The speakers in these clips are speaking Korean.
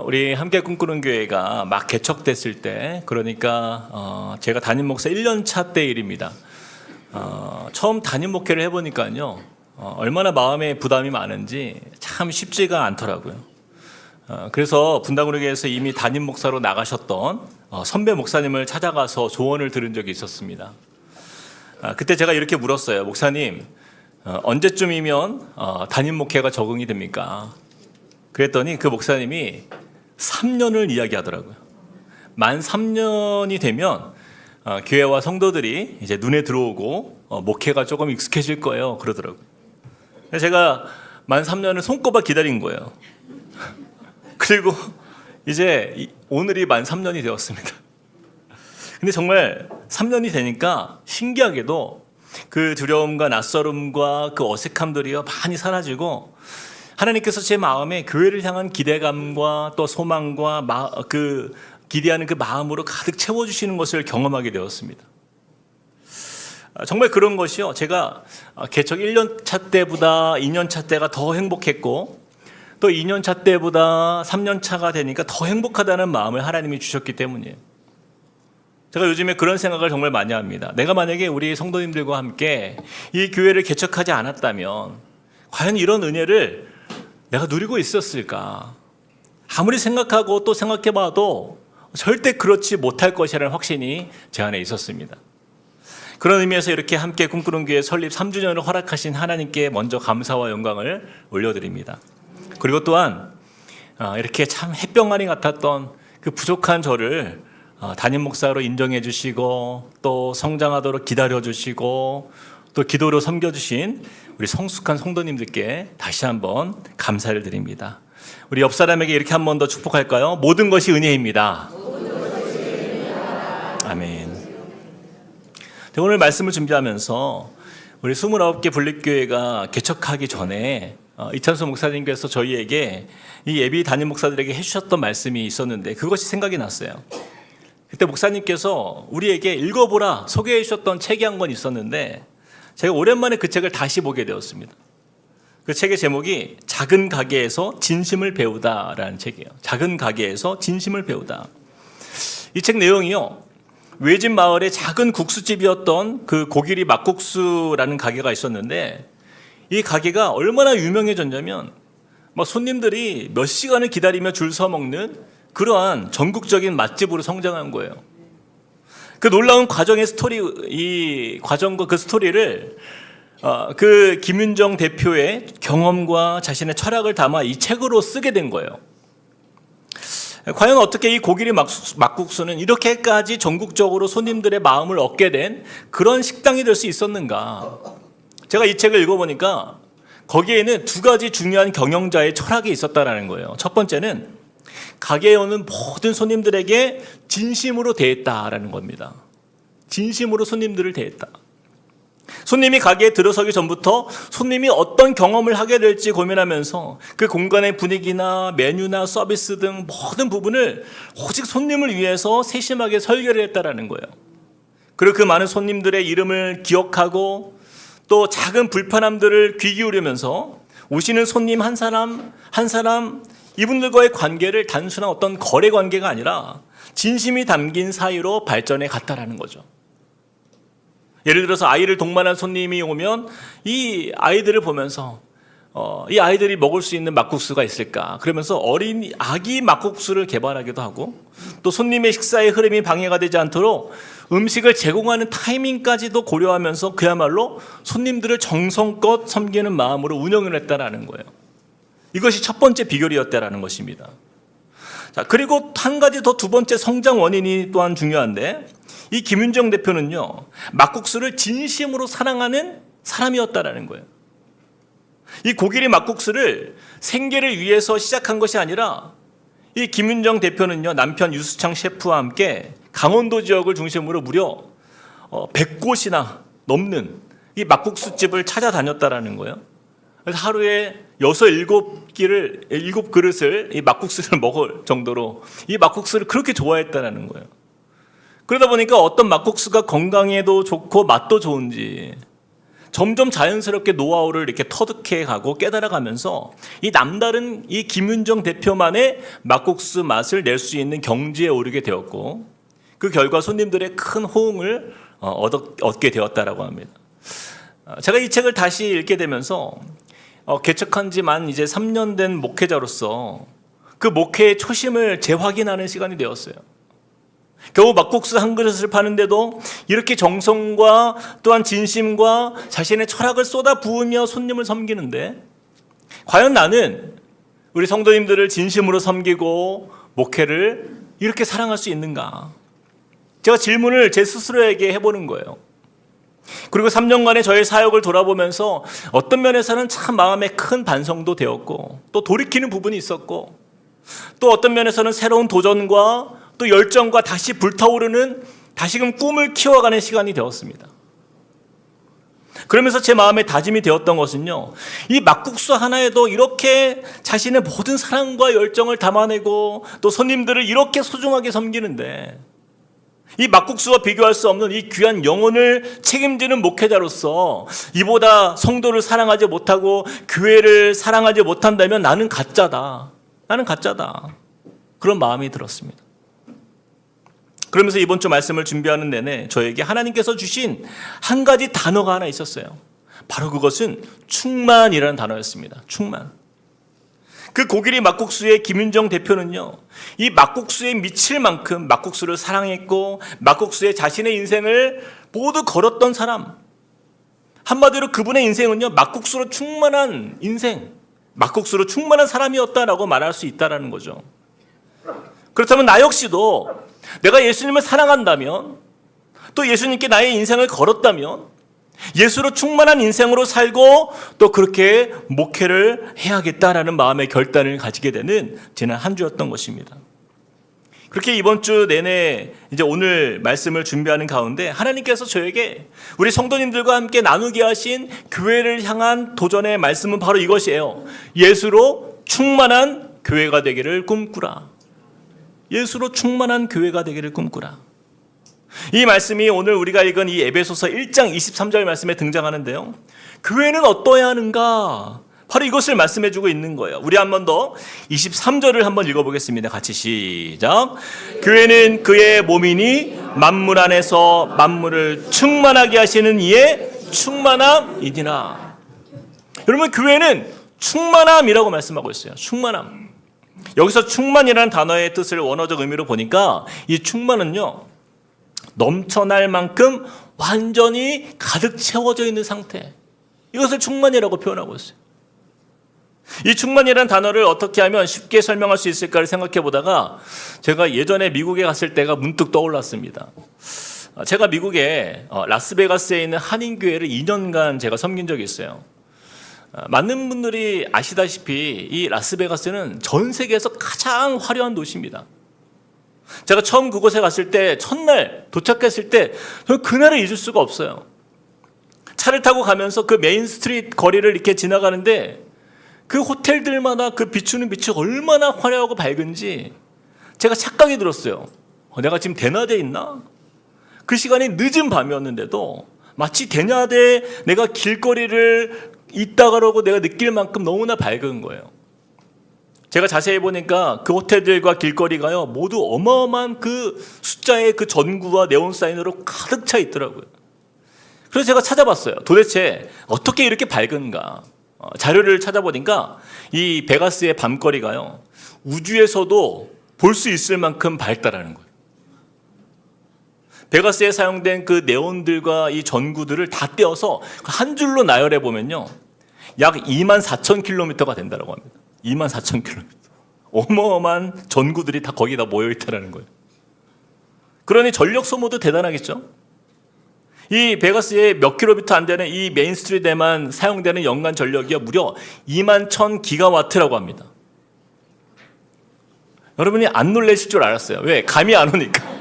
우리 함께 꿈꾸는 교회가 막 개척됐을 때, 그러니까 제가 담임 목사 1년 차 때 일입니다. 처음 담임 목회를 해보니까요, 얼마나 마음에 부담이 많은지 참 쉽지가 않더라고요. 그래서 분당구교회에서 이미 담임 목사로 나가셨던 선배 목사님을 찾아가서 조언을 들은 적이 있었습니다. 그때 제가 이렇게 물었어요. 목사님, 언제쯤이면 담임 목회가 적응이 됩니까? 그랬더니 그 목사님이 3년을 이야기하더라고요. 만 3년이 되면 교회와 성도들이 이제 눈에 들어오고 목회가 조금 익숙해질 거예요. 그러더라고요. 그래서 제가 만 3년을 손꼽아 기다린 거예요. 그리고 이제 오늘이 만 3년이 되었습니다. 근데 정말 3년이 되니까 신기하게도 그 두려움과 낯설음과 그 어색함들이 많이 사라지고, 하나님께서 제 마음에 교회를 향한 기대감과 또 소망과 기대하는 그 마음으로 가득 채워주시는 것을 경험하게 되었습니다. 정말 그런 것이요, 제가 개척 1년 차 때보다 2년 차 때가 더 행복했고, 또 2년 차 때보다 3년 차가 되니까 더 행복하다는 마음을 하나님이 주셨기 때문이에요. 제가 요즘에 그런 생각을 정말 많이 합니다. 내가 만약에 우리 성도님들과 함께 이 교회를 개척하지 않았다면 과연 이런 은혜를 내가 누리고 있었을까? 아무리 생각하고 또 생각해봐도 절대 그렇지 못할 것이라는 확신이 제 안에 있었습니다. 그런 의미에서 이렇게 함께 꿈꾸는 교회 설립 3주년을 허락하신 하나님께 먼저 감사와 영광을 올려드립니다. 그리고 또한 이렇게 참 햇병아리 같았던 그 부족한 저를 담임 목사로 인정해 주시고, 또 성장하도록 기다려 주시고, 또 기도로 섬겨주신 우리 성숙한 성도님들께 다시 한번 감사를 드립니다. 우리 옆 사람에게 이렇게 한 번 더 축복할까요? 모든 것이 은혜입니다. 아멘. 오늘 말씀을 준비하면서 우리 29개 분립교회가 개척하기 전에 이찬수 목사님께서 저희에게 이 예비 담임 목사들에게 해주셨던 말씀이 있었는데, 그것이 생각이 났어요. 그때 목사님께서 우리에게 읽어보라 소개해 주셨던 책이 한 권 있었는데, 제가 오랜만에 그 책을 다시 보게 되었습니다. 그 책의 제목이 작은 가게에서 진심을 배우다라는 책이에요. 작은 가게에서 진심을 배우다. 이 책 내용이요, 외진 마을에 작은 국수집이었던 그 고기리 막국수라는 가게가 있었는데, 이 가게가 얼마나 유명해졌냐면 손님들이 몇 시간을 기다리며 줄 서 먹는 그러한 전국적인 맛집으로 성장한 거예요. 그 놀라운 과정의 스토리, 이 과정과 그 스토리를 그 김윤정 대표의 경험과 자신의 철학을 담아 이 책으로 쓰게 된 거예요. 과연 어떻게 이 고기리 막국수는 이렇게까지 전국적으로 손님들의 마음을 얻게 된 그런 식당이 될 수 있었는가? 제가 이 책을 읽어보니까 거기에는 두 가지 중요한 경영자의 철학이 있었다는 거예요. 첫 번째는 가게에 오는 모든 손님들에게 진심으로 대했다라는 겁니다. 진심으로 손님들을 대했다. 손님이 가게에 들어서기 전부터 손님이 어떤 경험을 하게 될지 고민하면서 그 공간의 분위기나 메뉴나 서비스 등 모든 부분을 오직 손님을 위해서 세심하게 설계를 했다라는 거예요. 그리고 그 많은 손님들의 이름을 기억하고, 또 작은 불편함들을 귀 기울이면서 오시는 손님 한 사람 한 사람 이분들과의 관계를 단순한 어떤 거래 관계가 아니라 진심이 담긴 사이로 발전해 갔다라는 거죠. 예를 들어서 아이를 동반한 손님이 오면 이 아이들을 보면서 이 아이들이 먹을 수 있는 막국수가 있을까? 그러면서 어린 아기 막국수를 개발하기도 하고, 또 손님의 식사의 흐름이 방해가 되지 않도록 음식을 제공하는 타이밍까지도 고려하면서 그야말로 손님들을 정성껏 섬기는 마음으로 운영을 했다라는 거예요. 이것이 첫 번째 비결이었다라는 것입니다. 자, 그리고 한 가지 더, 두 번째 성장 원인이 또한 중요한데, 이 김윤정 대표는요, 막국수를 진심으로 사랑하는 사람이었다라는 거예요. 이 고기리 막국수를 생계를 위해서 시작한 것이 아니라, 이 김윤정 대표는요, 남편 유수창 셰프와 함께 강원도 지역을 중심으로 무려 100곳이나 넘는 이 막국수집을 찾아다녔다라는 거예요. 그래서 하루에 6, 7그릇을 이 막국수를 먹을 정도로 이 막국수를 그렇게 좋아했다라는 거예요. 그러다 보니까 어떤 막국수가 건강에도 좋고 맛도 좋은지 점점 자연스럽게 노하우를 이렇게 터득해 가고 깨달아가면서 이 남다른 이 김윤정 대표만의 막국수 맛을 낼 수 있는 경지에 오르게 되었고, 그 결과 손님들의 큰 호응을 얻게 되었다라고 합니다. 제가 이 책을 다시 읽게 되면서 개척한 지만 이제 3년 된 목회자로서 그 목회의 초심을 재확인하는 시간이 되었어요. 겨우 막국수 한 그릇을 파는데도 이렇게 정성과 또한 진심과 자신의 철학을 쏟아 부으며 손님을 섬기는데, 과연 나는 우리 성도님들을 진심으로 섬기고 목회를 이렇게 사랑할 수 있는가? 제가 질문을 제 스스로에게 해보는 거예요. 그리고 3년간의 저의 사역을 돌아보면서 어떤 면에서는 참 마음에 큰 반성도 되었고, 또 돌이키는 부분이 있었고, 또 어떤 면에서는 새로운 도전과 또 열정과 다시 불타오르는 다시금 꿈을 키워가는 시간이 되었습니다. 그러면서 제 마음에 다짐이 되었던 것은요, 이 막국수 하나에도 이렇게 자신의 모든 사랑과 열정을 담아내고 또 손님들을 이렇게 소중하게 섬기는데, 이 막국수와 비교할 수 없는 이 귀한 영혼을 책임지는 목회자로서 이보다 성도를 사랑하지 못하고 교회를 사랑하지 못한다면 나는 가짜다. 나는 가짜다. 그런 마음이 들었습니다. 그러면서 이번 주 말씀을 준비하는 내내 저에게 하나님께서 주신 한 가지 단어가 하나 있었어요. 바로 그것은 충만이라는 단어였습니다. 충만. 그 고기리 막국수의 김윤정 대표는요, 이 막국수에 미칠 만큼 막국수를 사랑했고 막국수에 자신의 인생을 모두 걸었던 사람. 한마디로 그분의 인생은요, 막국수로 충만한 인생, 막국수로 충만한 사람이었다라고 말할 수 있다는 거죠. 그렇다면 나 역시도 내가 예수님을 사랑한다면, 또 예수님께 나의 인생을 걸었다면 예수로 충만한 인생으로 살고 또 그렇게 목회를 해야겠다라는 마음의 결단을 가지게 되는 지난 한 주였던 것입니다. 그렇게 이번 주 내내 이제 오늘 말씀을 준비하는 가운데 하나님께서 저에게 우리 성도님들과 함께 나누게 하신 교회를 향한 도전의 말씀은 바로 이것이에요. 예수로 충만한 교회가 되기를 꿈꾸라. 예수로 충만한 교회가 되기를 꿈꾸라. 이 말씀이 오늘 우리가 읽은 이 에베소서 1장 23절 말씀에 등장하는데요, 교회는 어떠해야 하는가? 바로 이것을 말씀해주고 있는 거예요. 우리 한 번 더 23절을 한번 읽어보겠습니다. 같이 시작. 교회는 그의 몸이니 만물 안에서 만물을 충만하게 하시는 이의 충만함이니라. 여러분, 교회는 충만함이라고 말씀하고 있어요. 충만함. 여기서 충만이라는 단어의 뜻을 원어적 의미로 보니까 이 충만은요, 넘쳐날 만큼 완전히 가득 채워져 있는 상태, 이것을 충만이라고 표현하고 있어요. 이 충만이라는 단어를 어떻게 하면 쉽게 설명할 수 있을까를 생각해 보다가 제가 예전에 미국에 갔을 때가 문득 떠올랐습니다. 제가 미국에 라스베가스에 있는 한인교회를 2년간 제가 섬긴 적이 있어요. 많은 분들이 아시다시피 이 라스베가스는 전 세계에서 가장 화려한 도시입니다. 제가 처음 그곳에 갔을 때 첫날 도착했을 때 저는 그날을 잊을 수가 없어요. 차를 타고 가면서 그 메인 스트리트 거리를 이렇게 지나가는데 그 호텔들마다 그 비추는 빛이 얼마나 화려하고 밝은지 제가 착각이 들었어요. 내가 지금 대낮에 있나? 그 시간이 늦은 밤이었는데도 마치 대낮에 내가 길거리를 있다가라고 내가 느낄 만큼 너무나 밝은 거예요. 제가 자세히 보니까 그 호텔들과 길거리가요, 모두 어마어마한 그 숫자의 그 전구와 네온 사인으로 가득 차 있더라고요. 그래서 제가 찾아봤어요. 도대체 어떻게 이렇게 밝은가? 자료를 찾아보니까 이 베가스의 밤거리가요, 우주에서도 볼 수 있을 만큼 밝다라는 거예요. 베가스에 사용된 그 네온들과 이 전구들을 다 떼어서 한 줄로 나열해 보면요, 약 24,000km가 된다고 합니다. 24,000km. 어마어마한 전구들이 다 거기다 모여 있다라는 거예요. 그러니 전력 소모도 대단하겠죠? 이 베가스의 몇 킬로미터 안 되는 이 메인 스트리트에만 사용되는 연간 전력이 무려 21,000기가와트라고 합니다. 여러분이 안 놀라실 줄 알았어요. 왜? 감이 안 오니까.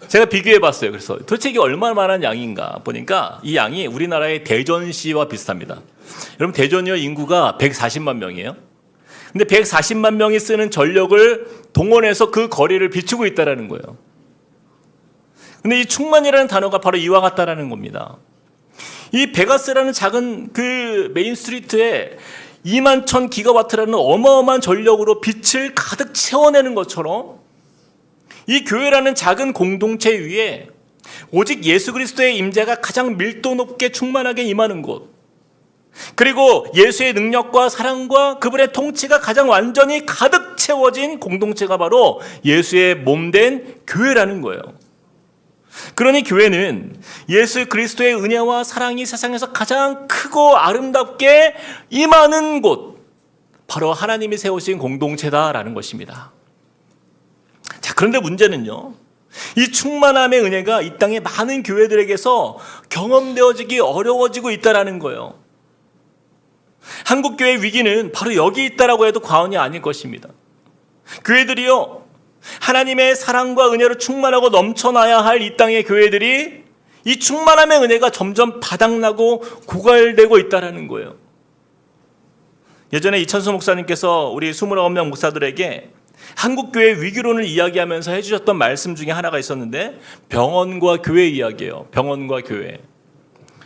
제가 비교해 봤어요. 그래서 도대체 이게 얼마만한 양인가 보니까 이 양이 우리나라의 대전시와 비슷합니다. 여러분, 대전이요, 인구가 140만 명이에요. 근데 140만 명이 쓰는 전력을 동원해서 그 거리를 비추고 있다는 거예요. 근데 이 충만이라는 단어가 바로 이와 같다라는 겁니다. 이 베가스라는 작은 그 메인 스트리트에 21,000 기가와트라는 어마어마한 전력으로 빛을 가득 채워내는 것처럼 이 교회라는 작은 공동체 위에 오직 예수 그리스도의 임재가 가장 밀도 높게 충만하게 임하는 곳, 그리고 예수의 능력과 사랑과 그분의 통치가 가장 완전히 가득 채워진 공동체가 바로 예수의 몸된 교회라는 거예요. 그러니 교회는 예수 그리스도의 은혜와 사랑이 세상에서 가장 크고 아름답게 임하는 곳, 바로 하나님이 세우신 공동체다라는 것입니다. 자, 그런데 문제는요, 이 충만함의 은혜가 이 땅의 많은 교회들에게서 경험되어지기 어려워지고 있다는 거예요. 한국교회 위기는 바로 여기 있다라고 해도 과언이 아닐 것입니다. 교회들이요, 하나님의 사랑과 은혜로 충만하고 넘쳐나야 할 이 땅의 교회들이 이 충만함의 은혜가 점점 바닥나고 고갈되고 있다는 거예요. 예전에 이천수 목사님께서 우리 29명 목사들에게 한국교회 위기론을 이야기하면서 해주셨던 말씀 중에 하나가 있었는데, 병원과 교회 이야기예요. 병원과 교회.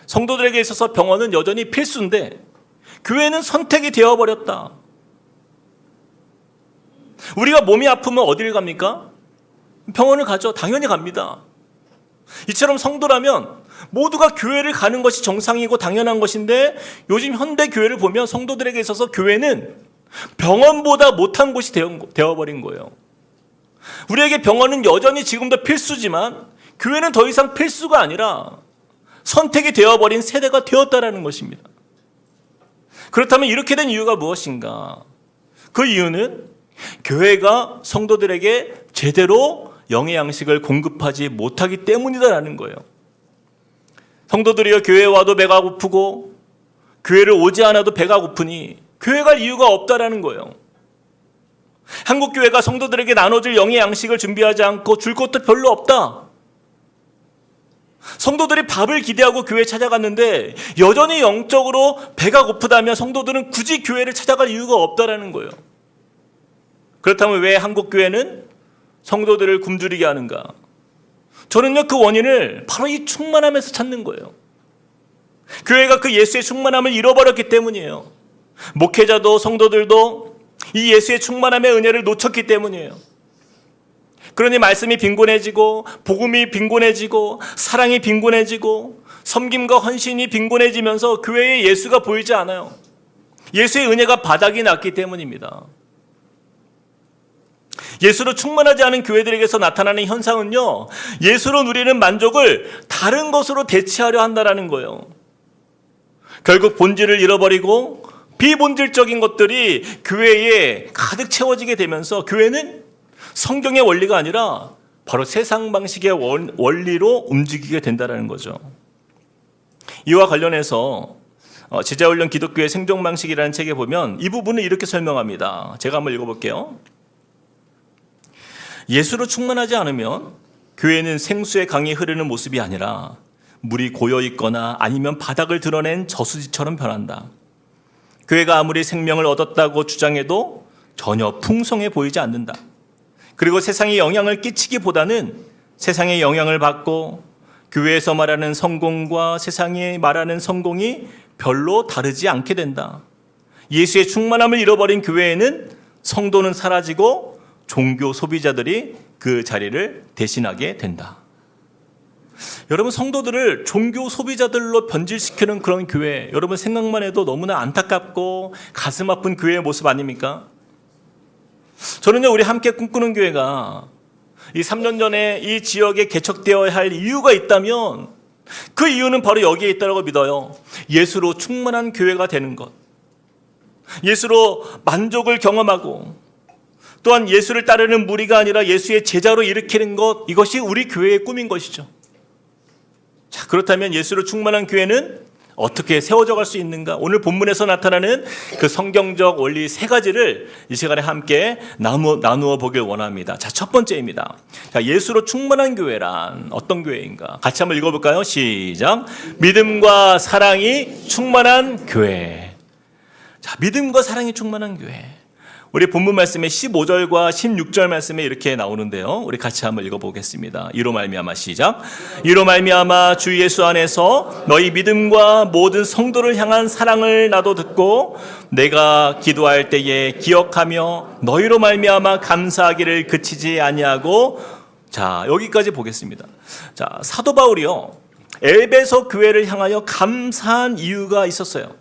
성도들에게 있어서 병원은 여전히 필수인데 교회는 선택이 되어버렸다. 우리가 몸이 아프면 어디를 갑니까? 병원을 가죠. 당연히 갑니다. 이처럼 성도라면 모두가 교회를 가는 것이 정상이고 당연한 것인데, 요즘 현대 교회를 보면 성도들에게 있어서 교회는 병원보다 못한 곳이 되어버린 거예요. 우리에게 병원은 여전히 지금도 필수지만 교회는 더 이상 필수가 아니라 선택이 되어버린 세대가 되었다라는 것입니다. 그렇다면 이렇게 된 이유가 무엇인가? 그 이유는 교회가 성도들에게 제대로 영의 양식을 공급하지 못하기 때문이다라는 거예요. 성도들이여 교회에 와도 배가 고프고 교회를 오지 않아도 배가 고프니 교회 갈 이유가 없다라는 거예요. 한국교회가 성도들에게 나눠줄 영의 양식을 준비하지 않고 줄 것도 별로 없다. 성도들이 밥을 기대하고 교회에 찾아갔는데 여전히 영적으로 배가 고프다면 성도들은 굳이 교회를 찾아갈 이유가 없다라는 거예요. 그렇다면 왜 한국교회는 성도들을 굶주리게 하는가? 저는요, 그 원인을 바로 이 충만함에서 찾는 거예요. 교회가 그 예수의 충만함을 잃어버렸기 때문이에요. 목회자도 성도들도 이 예수의 충만함의 은혜를 놓쳤기 때문이에요. 그러니 말씀이 빈곤해지고 복음이 빈곤해지고 사랑이 빈곤해지고 섬김과 헌신이 빈곤해지면서 교회에 예수가 보이지 않아요. 예수의 은혜가 바닥이 났기 때문입니다. 예수로 충만하지 않은 교회들에게서 나타나는 현상은요, 예수로 누리는 만족을 다른 것으로 대체하려 한다는 거예요. 결국 본질을 잃어버리고 비본질적인 것들이 교회에 가득 채워지게 되면서 교회는 성경의 원리가 아니라 바로 세상 방식의 원리로 움직이게 된다는 거죠. 이와 관련해서 제자훈련 기독교의 생존 방식이라는 책에 보면 이 부분을 이렇게 설명합니다. 제가 한번 읽어볼게요. 예수로 충만하지 않으면 교회는 생수의 강이 흐르는 모습이 아니라 물이 고여 있거나 아니면 바닥을 드러낸 저수지처럼 변한다. 교회가 아무리 생명을 얻었다고 주장해도 전혀 풍성해 보이지 않는다. 그리고 세상에 영향을 끼치기보다는 세상에 영향을 받고 교회에서 말하는 성공과 세상에 말하는 성공이 별로 다르지 않게 된다. 예수의 충만함을 잃어버린 교회에는 성도는 사라지고 종교 소비자들이 그 자리를 대신하게 된다. 여러분, 성도들을 종교 소비자들로 변질시키는 그런 교회, 여러분 생각만 해도 너무나 안타깝고 가슴 아픈 교회의 모습 아닙니까? 저는요, 우리 함께 꿈꾸는 교회가 이 3년 전에 이 지역에 개척되어야 할 이유가 있다면 그 이유는 바로 여기에 있다고 믿어요. 예수로 충만한 교회가 되는 것, 예수로 만족을 경험하고 또한 예수를 따르는 무리가 아니라 예수의 제자로 일으키는 것, 이것이 우리 교회의 꿈인 것이죠. 자, 그렇다면 예수로 충만한 교회는 어떻게 세워져 갈 수 있는가? 오늘 본문에서 나타나는 그 성경적 원리 세 가지를 이 시간에 함께 나누어 보길 원합니다. 자, 첫 번째입니다. 자, 예수로 충만한 교회란 어떤 교회인가? 같이 한번 읽어볼까요? 시작. 믿음과 사랑이 충만한 교회. 자, 믿음과 사랑이 충만한 교회. 우리 본문 말씀에 15절과 16절 말씀에 이렇게 나오는데요. 우리 같이 한번 읽어보겠습니다. 이로 말미암아 시작. 이로 말미암아 주 예수 안에서 너희 믿음과 모든 성도를 향한 사랑을 나도 듣고 내가 기도할 때에 기억하며 너희로 말미암아 감사하기를 그치지 아니하고. 자, 여기까지 보겠습니다. 자, 사도 바울이요, 에베소 교회를 향하여 감사한 이유가 있었어요.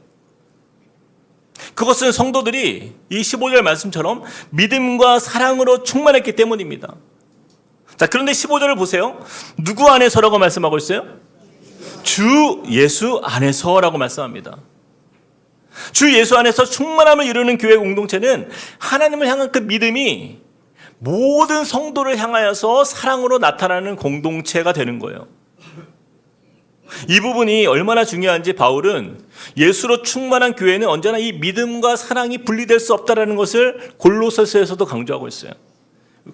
그것은 성도들이 이 15절 말씀처럼 믿음과 사랑으로 충만했기 때문입니다. 자, 그런데 15절을 보세요. 누구 안에서라고 말씀하고 있어요? 주 예수 안에서라고 말씀합니다. 주 예수 안에서 충만함을 이루는 교회 공동체는 하나님을 향한 그 믿음이 모든 성도를 향하여서 사랑으로 나타나는 공동체가 되는 거예요. 이 부분이 얼마나 중요한지 바울은 예수로 충만한 교회는 언제나 이 믿음과 사랑이 분리될 수 없다는 것을 골로새서에서도 강조하고 있어요.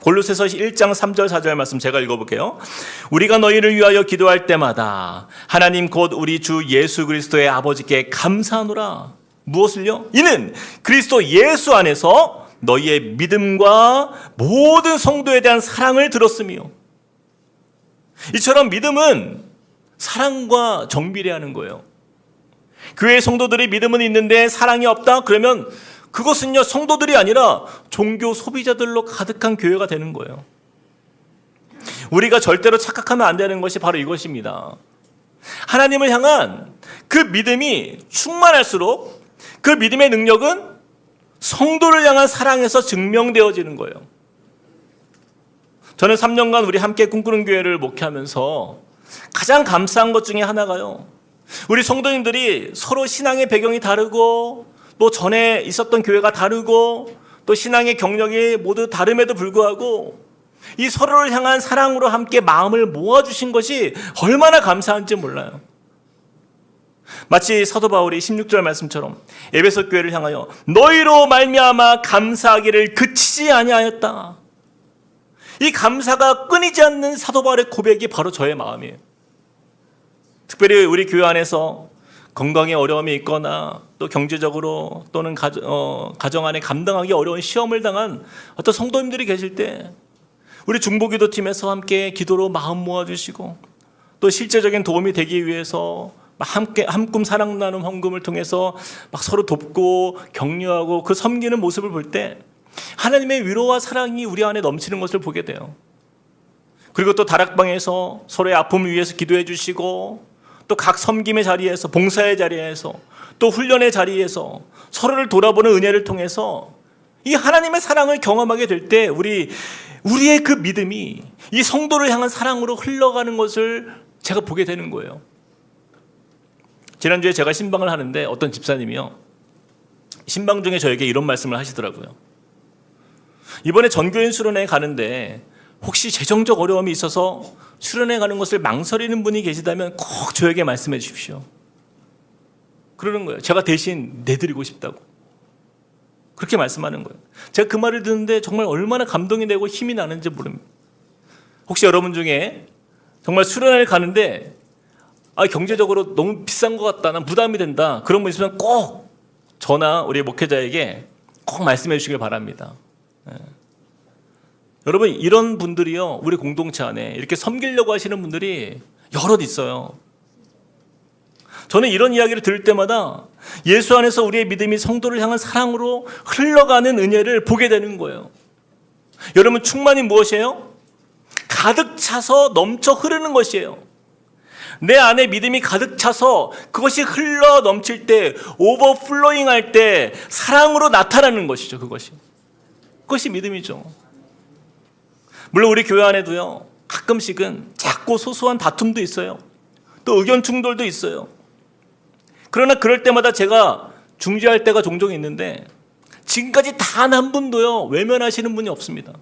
골로새서 1장 3절 4절 말씀 제가 읽어볼게요. 우리가 너희를 위하여 기도할 때마다 하나님 곧 우리 주 예수 그리스도의 아버지께 감사하노라. 무엇을요? 이는 그리스도 예수 안에서 너희의 믿음과 모든 성도에 대한 사랑을 들었으며. 이처럼 믿음은 사랑과 정비례하는 거예요. 교회 성도들의 믿음은 있는데 사랑이 없다? 그러면 그것은요, 성도들이 아니라 종교 소비자들로 가득한 교회가 되는 거예요. 우리가 절대로 착각하면 안 되는 것이 바로 이것입니다. 하나님을 향한 그 믿음이 충만할수록 그 믿음의 능력은 성도를 향한 사랑에서 증명되어지는 거예요. 저는 3년간 우리 함께 꿈꾸는 교회를 목회하면서 가장 감사한 것 중에 하나가요, 우리 성도님들이 서로 신앙의 배경이 다르고 또 전에 있었던 교회가 다르고 또 신앙의 경력이 모두 다름에도 불구하고 이 서로를 향한 사랑으로 함께 마음을 모아주신 것이 얼마나 감사한지 몰라요. 마치 사도 바울이 16절 말씀처럼 에베소 교회를 향하여 너희로 말미암아 감사하기를 그치지 아니하였다. 이 감사가 끊이지 않는 사도 바울의 고백이 바로 저의 마음이에요. 특별히 우리 교회 안에서 건강에 어려움이 있거나 또 경제적으로 또는 가정 안에 감당하기 어려운 시험을 당한 어떤 성도님들이 계실 때 우리 중보기도팀에서 함께 기도로 마음 모아주시고 또 실제적인 도움이 되기 위해서 함께 한꿈 사랑 나눔 헌금을 통해서 막 서로 돕고 격려하고 그 섬기는 모습을 볼 때 하나님의 위로와 사랑이 우리 안에 넘치는 것을 보게 돼요. 그리고 또 다락방에서 서로의 아픔을 위해서 기도해 주시고 또 각 섬김의 자리에서, 봉사의 자리에서, 또 훈련의 자리에서 서로를 돌아보는 은혜를 통해서 이 하나님의 사랑을 경험하게 될 때 우리의 그 믿음이 이 성도를 향한 사랑으로 흘러가는 것을 제가 보게 되는 거예요. 지난주에 제가 신방을 하는데 어떤 집사님이요, 신방 중에 저에게 이런 말씀을 하시더라고요. 이번에 전교인 수련회 가는데 혹시 재정적 어려움이 있어서 수련회 가는 것을 망설이는 분이 계시다면 꼭 저에게 말씀해 주십시오. 그러는 거예요. 제가 대신 내드리고 싶다고. 그렇게 말씀하는 거예요. 제가 그 말을 듣는데 정말 얼마나 감동이 되고 힘이 나는지 모릅니다. 혹시 여러분 중에 정말 수련회를 가는데 경제적으로 너무 비싼 것 같다, 난 부담이 된다, 그런 분 있으면 꼭 저나 우리 목회자에게 꼭 말씀해 주시길 바랍니다. 여러분, 이런 분들이요, 우리 공동체 안에 이렇게 섬기려고 하시는 분들이 여럿 있어요. 저는 이런 이야기를 들을 때마다 예수 안에서 우리의 믿음이 성도를 향한 사랑으로 흘러가는 은혜를 보게 되는 거예요. 여러분, 충만이 무엇이에요? 가득 차서 넘쳐 흐르는 것이에요. 내 안에 믿음이 가득 차서 그것이 흘러 넘칠 때, 오버플로잉 할 때 사랑으로 나타나는 것이죠. 그것이 믿음이죠. 물론 우리 교회 안에도요, 가끔씩은 작고 소소한 다툼도 있어요. 또 의견 충돌도 있어요. 그러나 그럴 때마다 제가 중재할 때가 종종 있는데 지금까지 단 한 분도요, 외면하시는 분이 없습니다.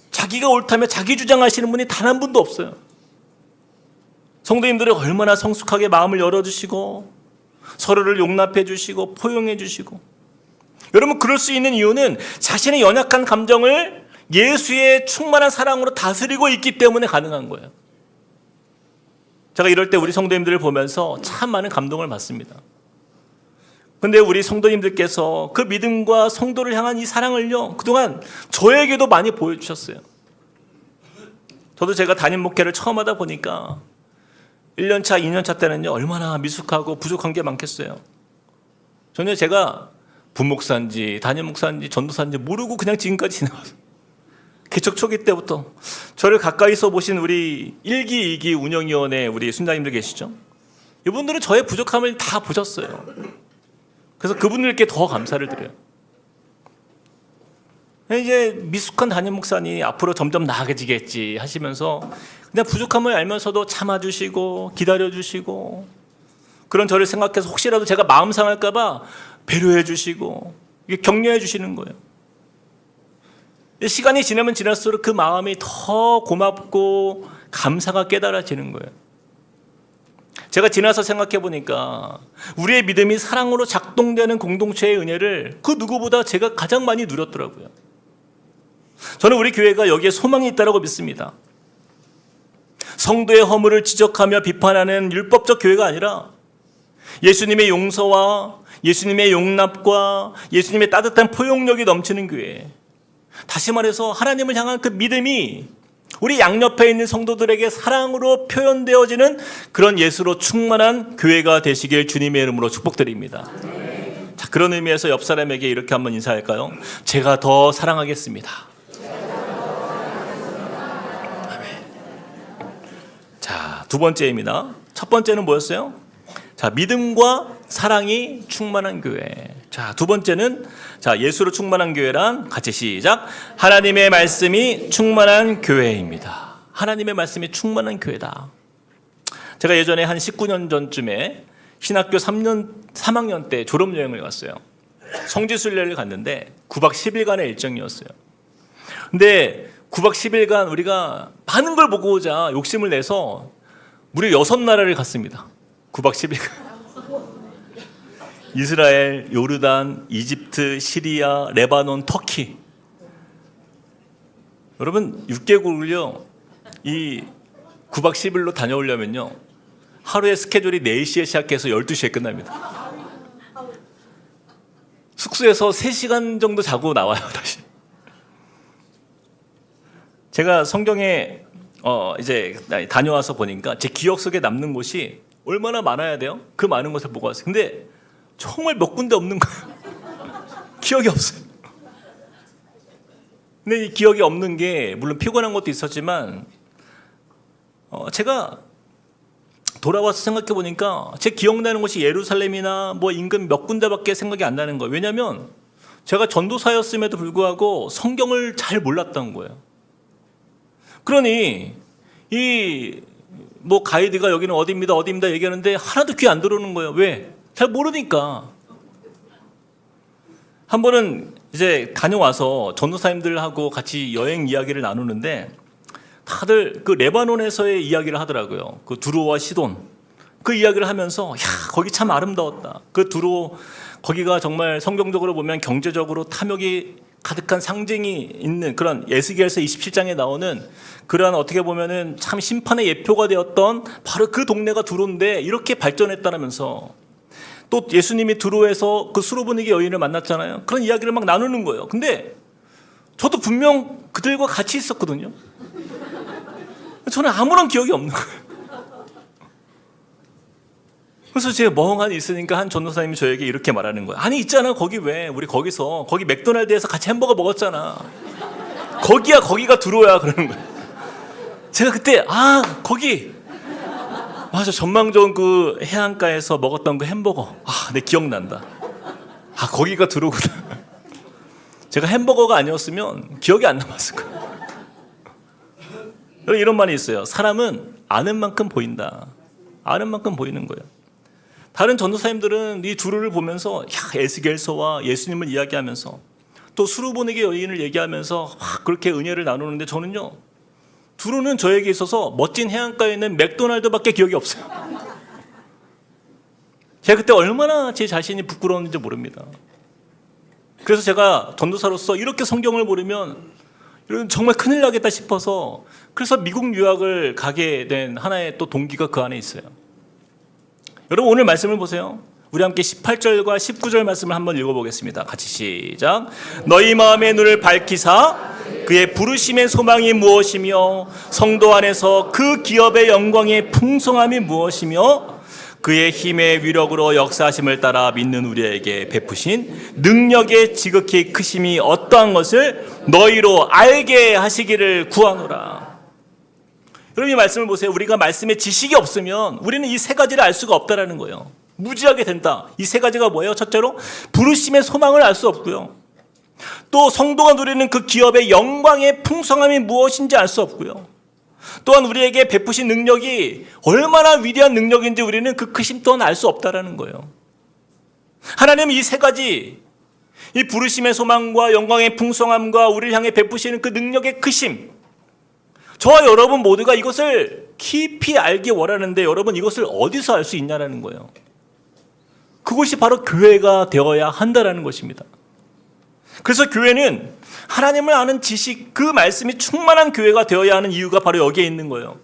자기가 옳다며 자기 주장하시는 분이 단 한 분도 없어요. 성도님들이 얼마나 성숙하게 마음을 열어주시고 서로를 용납해 주시고 포용해 주시고. 여러분, 그럴 수 있는 이유는 자신의 연약한 감정을 예수의 충만한 사랑으로 다스리고 있기 때문에 가능한 거예요. 제가 이럴 때 우리 성도님들을 보면서 참 많은 감동을 받습니다. 근데 우리 성도님들께서 그 믿음과 성도를 향한 이 사랑을요, 그동안 저에게도 많이 보여주셨어요. 저도 제가 담임 목회를 처음 하다 보니까 1년차, 2년차 때는요, 얼마나 미숙하고 부족한 게 많겠어요. 전혀 제가 부목사인지 담임 목사인지 전도사인지 모르고 그냥 지금까지 지나왔어요. 개척 초기 때부터 저를 가까이서 보신 우리 1기, 2기 운영위원회 우리 순장님들 계시죠? 이분들은 저의 부족함을 다 보셨어요. 그래서 그분들께 더 감사를 드려요. 이제 미숙한 담임 목사님 앞으로 점점 나아지겠지 하시면서 그냥 부족함을 알면서도 참아주시고 기다려주시고 그런 저를 생각해서 혹시라도 제가 마음 상할까 봐 배려해주시고 격려해주시는 거예요. 시간이 지나면 지날수록 그 마음이 더 고맙고 감사가 깨달아지는 거예요. 제가 지나서 생각해 보니까 우리의 믿음이 사랑으로 작동되는 공동체의 은혜를 그 누구보다 제가 가장 많이 누렸더라고요. 저는 우리 교회가 여기에 소망이 있다고 믿습니다. 성도의 허물을 지적하며 비판하는 율법적 교회가 아니라 예수님의 용서와 예수님의 용납과 예수님의 따뜻한 포용력이 넘치는 교회. 다시 말해서 하나님을 향한 그 믿음이 우리 양옆에 있는 성도들에게 사랑으로 표현되어지는 그런 예수로 충만한 교회가 되시길 주님의 이름으로 축복드립니다. 자, 그런 의미에서 옆 사람에게 이렇게 한번 인사할까요? 제가 더 사랑하겠습니다. 아멘. 자, 두 번째입니다. 첫 번째는 뭐였어요? 자, 믿음과 사랑이 충만한 교회. 자, 두 번째는 자, 예수로 충만한 교회란 같이 시작. 하나님의 말씀이 충만한 교회입니다. 하나님의 말씀이 충만한 교회다. 제가 예전에 한 19년 전쯤에 신학교 3학년 때 졸업여행을 갔어요. 성지순례를 갔는데 9박 10일간의 일정이었어요. 근데 9박 10일간 우리가 많은 걸 보고 오자 욕심을 내서 무려 6나라를 갔습니다. 9박 10일간. 이스라엘, 요르단, 이집트, 시리아, 레바논, 터키. 여러분 6개국을요 이 9박 10일로 다녀오려면요 하루에 스케줄이 4시에 시작해서 12시에 끝납니다. 숙소에서 3시간 정도 자고 나와요 다시. 제가 성경에 이제 다녀와서 보니까 제 기억 속에 남는 곳이 얼마나 많아야 돼요? 그 많은 곳을 보고 왔어요. 근데 정말 몇 군데 없는 거예요. 기억이 없어요. 근데 이 기억이 없는 게 물론 피곤한 것도 있었지만 제가 돌아와서 생각해 보니까 제 기억나는 곳이 예루살렘이나 뭐 인근 몇 군데밖에 생각이 안 나는 거예요. 왜냐하면 제가 전도사였음에도 불구하고 성경을 잘 몰랐던 거예요. 그러니 이 뭐 가이드가 여기는 어디입니다 얘기하는데 하나도 귀 안 들어오는 거예요. 왜? 잘 모르니까. 한 번은 이제 다녀와서 전도사님들하고 같이 여행 이야기를 나누는데 다들 그 레바논에서의 이야기를 하더라고요. 그 두로와 시돈 그 이야기를 하면서 야 거기 참 아름다웠다. 그 두로 거기가 정말 성경적으로 보면 경제적으로 탐욕이 가득한 상징이 있는 그런 에스겔서 27장에 나오는 그러한 어떻게 보면은 참 심판의 예표가 되었던 바로 그 동네가 두로인데 이렇게 발전했다면서 또 예수님이 두로에서 그 수로보니게 여인을 만났잖아요. 그런 이야기를 막 나누는 거예요. 근데 저도 분명 그들과 같이 있었거든요. 저는 아무런 기억이 없는 거예요. 그래서 제가 멍하니 있으니까 한 전도사님이 저에게 이렇게 말하는 거예요. 아니 있잖아 거기 왜 우리 거기 맥도날드에서 같이 햄버거 먹었잖아. 거기가 두로야 그러는 거예요. 제가 그때 거기 맞아 전망 좋은 그 해안가에서 먹었던 그 햄버거 내 기억난다. 거기가 두로구나. 제가 햄버거가 아니었으면 기억이 안 남았을 거예요. 이런 말이 있어요. 사람은 아는 만큼 보인다. 아는 만큼 보이는 거예요. 다른 전도사님들은 이 두루를 보면서 에스겔서와 예수님을 이야기하면서 또 수르보니게 여인을 얘기하면서 그렇게 은혜를 나누는데 저는요 두루는 저에게 있어서 멋진 해안가에 있는 맥도날드밖에 기억이 없어요. 제가 그때 얼마나 제 자신이 부끄러웠는지 모릅니다. 그래서 제가 전도사로서 이렇게 성경을 모르면 정말 큰일 나겠다 싶어서 그래서 미국 유학을 가게 된 하나의 또 동기가 그 안에 있어요. 여러분 오늘 말씀을 보세요. 우리 함께 18절과 19절 말씀을 한번 읽어보겠습니다. 같이 시작. 너희 마음의 눈을 밝히사 그의 부르심의 소망이 무엇이며 성도 안에서 그 기업의 영광의 풍성함이 무엇이며 그의 힘의 위력으로 역사하심을 따라 믿는 우리에게 베푸신 능력의 지극히 크심이 어떠한 것을 너희로 알게 하시기를 구하노라. 여러분 이 말씀을 보세요. 우리가 말씀에 지식이 없으면 우리는 이 세 가지를 알 수가 없다라는 거예요. 무지하게 된다. 이 세 가지가 뭐예요? 첫째로 부르심의 소망을 알 수 없고요. 또 성도가 누리는 그 기업의 영광의 풍성함이 무엇인지 알 수 없고요. 또한 우리에게 베푸신 능력이 얼마나 위대한 능력인지 우리는 그 크심 또한 알 수 없다라는 거예요. 하나님은 이 세 가지, 이 부르심의 소망과 영광의 풍성함과 우리를 향해 베푸시는 그 능력의 크심, 저와 여러분 모두가 이것을 깊이 알기 원하는데 여러분 이것을 어디서 알 수 있냐라는 거예요. 그것이 바로 교회가 되어야 한다라는 것입니다. 그래서 교회는 하나님을 아는 지식, 그 말씀이 충만한 교회가 되어야 하는 이유가 바로 여기에 있는 거예요.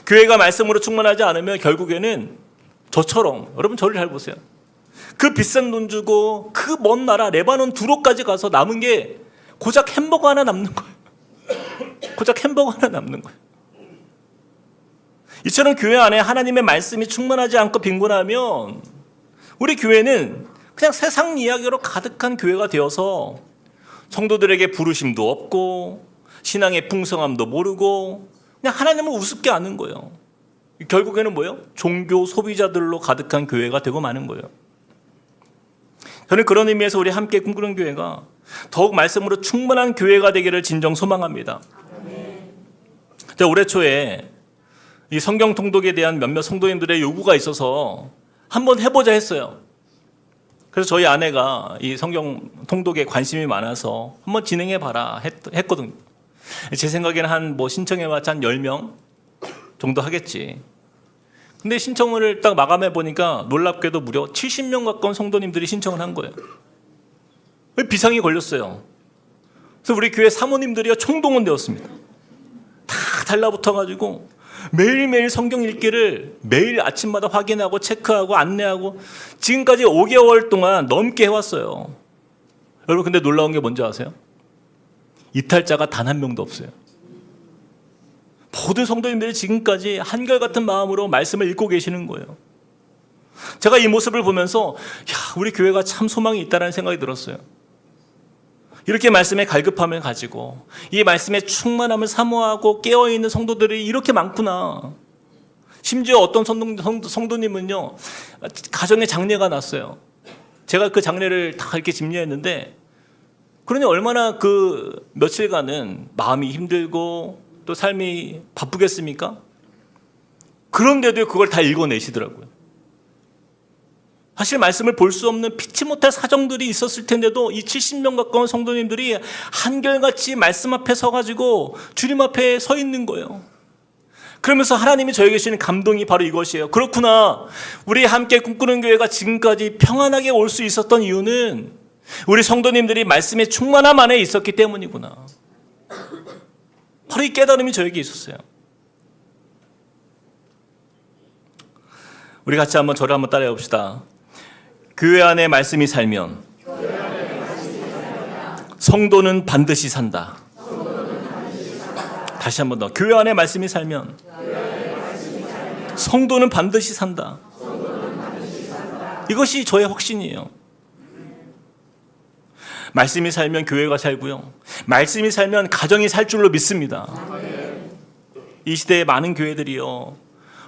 교회가 말씀으로 충만하지 않으면 결국에는 저처럼, 여러분 저를 잘 보세요. 그 비싼 돈 주고 그 먼 나라 레바논 두로까지 가서 남은 게 고작 햄버거 하나 남는 거예요. 고작 햄버거 하나 남는 거예요. 이처럼 교회 안에 하나님의 말씀이 충만하지 않고 빈곤하면 우리 교회는 그냥 세상 이야기로 가득한 교회가 되어서 성도들에게 부르심도 없고 신앙의 풍성함도 모르고 그냥 하나님을 우습게 아는 거예요. 결국에는 뭐예요? 종교 소비자들로 가득한 교회가 되고 마는 거예요. 저는 그런 의미에서 우리 함께 꿈꾸는 교회가 더욱 말씀으로 충만한 교회가 되기를 진정 소망합니다. 제가 올해 초에 이 성경 통독에 대한 몇몇 성도님들의 요구가 있어서 한번 해보자 했어요. 그래서 저희 아내가 이 성경 통독에 관심이 많아서 한번 진행해봐라 했거든요. 제 생각에는 한 신청해봤자 한 10명 정도 하겠지. 근데 신청을 딱 마감해보니까 놀랍게도 무려 70명 가까운 성도님들이 신청을 한 거예요. 비상이 걸렸어요. 그래서 우리 교회 사모님들이 총동원되었습니다. 다 달라붙어가지고 매일매일 성경 읽기를 매일 아침마다 확인하고 체크하고 안내하고 지금까지 5개월 동안 넘게 해왔어요. 여러분 근데 놀라운 게 뭔지 아세요? 이탈자가 단 한 명도 없어요. 모든 성도님들이 지금까지 한결같은 마음으로 말씀을 읽고 계시는 거예요. 제가 이 모습을 보면서 우리 교회가 참 소망이 있다는 생각이 들었어요. 이렇게 말씀의 갈급함을 가지고 이 말씀의 충만함을 사모하고 깨어있는 성도들이 이렇게 많구나. 심지어 어떤 성도님은요 가정에 장례가 났어요. 제가 그 장례를 다 이렇게 집례했는데 그러니 얼마나 그 며칠간은 마음이 힘들고 또 삶이 바쁘겠습니까? 그런데도 그걸 다 읽어내시더라고요. 사실 말씀을 볼 수 없는 피치 못할 사정들이 있었을 텐데도 이 70명 가까운 성도님들이 한결같이 말씀 앞에 서가지고 주님 앞에 서 있는 거예요. 그러면서 하나님이 저에게 주시는 감동이 바로 이것이에요. 그렇구나. 우리 함께 꿈꾸는 교회가 지금까지 평안하게 올 수 있었던 이유는 우리 성도님들이 말씀의 충만함 안에 있었기 때문이구나. 바로 이 깨달음이 저에게 있었어요. 우리 같이 한번 저를 한번 따라해 봅시다. 교회 안에 말씀이 살면 성도는 반드시 산다. 다시 한번 더. 교회 안에 말씀이 살면 성도는 반드시 산다. 이것이 저의 확신이에요. 말씀이 살면 교회가 살고요. 말씀이 살면 가정이 살 줄로 믿습니다. 이 시대의 많은 교회들이요.